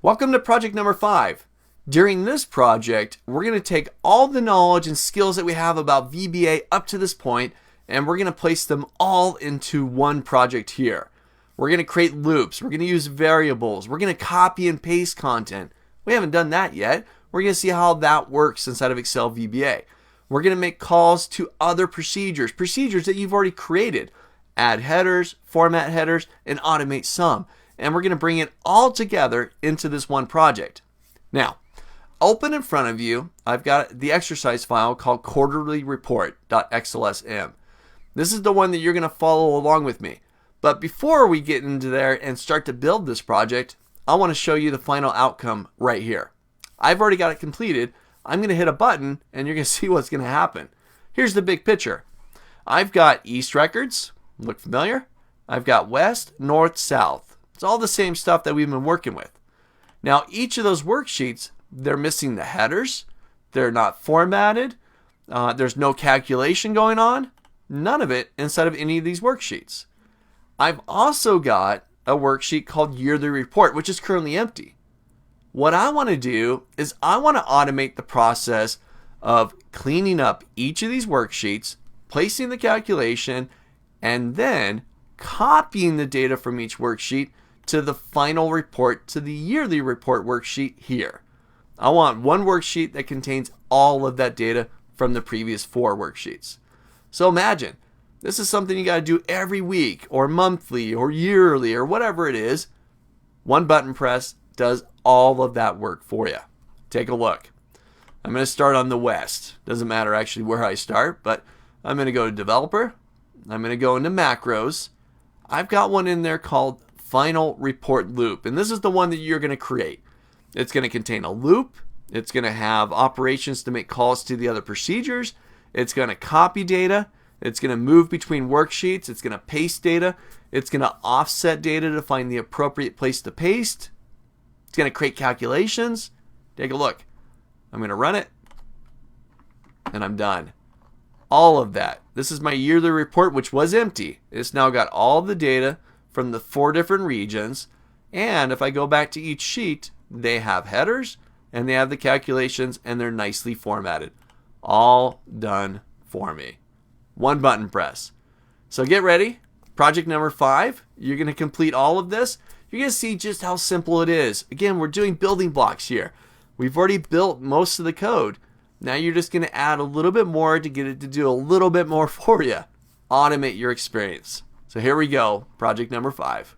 Welcome to project number 5. During this project, we're going to take all the knowledge and skills that we have about VBA up to this point, and we're going to place them all into one project here. We're going to create loops. We're going to use variables. We're going to copy and paste content. We haven't done that yet. We're going to see how that works inside of Excel VBA. We're going to make calls to other procedures that you've already created. Add headers, format headers, and automate some. And we're going to bring it all together into this one project. Now, open in front of you, I've got the exercise file called 𝗏𝗏𝗄𝗏𝗏.xlsm. This is the one that you're going to follow along with me. But before we get into there and start to build this project, I want to show you the final outcome right here. I've already got it completed. I'm going to hit a button and you're going to see what's going to happen. Here's the big picture. I've got East records. Look familiar? I've got West, North, South. It's all the same stuff that we've been working with. Now, each of those worksheets, they're missing the headers. They're not formatted. There's no calculation going on. None of it inside of any of these worksheets. I've also got a worksheet called Yearly Report, which is currently empty. What I want to do is I want to automate the process of cleaning up each of these worksheets, placing the calculation, and then copying the data from each worksheet to the final report, to the Yearly Report worksheet here. I want one worksheet that contains all of that data from the previous 4 worksheets. So imagine, this is something you got to do every week or monthly or yearly or whatever it is. One button press does all of that work for you. Take a look. I'm going to start on the West. Doesn't matter actually where I start, but I'm going to go to Developer. I'm going to go into Macros. I've got one in there called Final Report Loop, and this is the one that you're going to create. It's going to contain a loop. It's going to have operations to make calls to the other procedures. It's going to copy data. It's going to move between worksheets. It's going to paste data. It's going to offset data to find the appropriate place to paste. It's going to create calculations. Take a look. I'm going to run it, and I'm done. All of that. This is my yearly report, which was empty. It's now got all the data from the 4 different regions, and if I go back to each sheet, they have headers, and they have the calculations, and they're nicely formatted. All done for me. One button press. So get ready. Project number 5. You're going to complete all of this. You're going to see just how simple it is. Again, we're doing building blocks here. We've already built most of the code. Now you're just going to add a little bit more to get it to do a little bit more for you. Automate your experience. So here we go. Project number 5.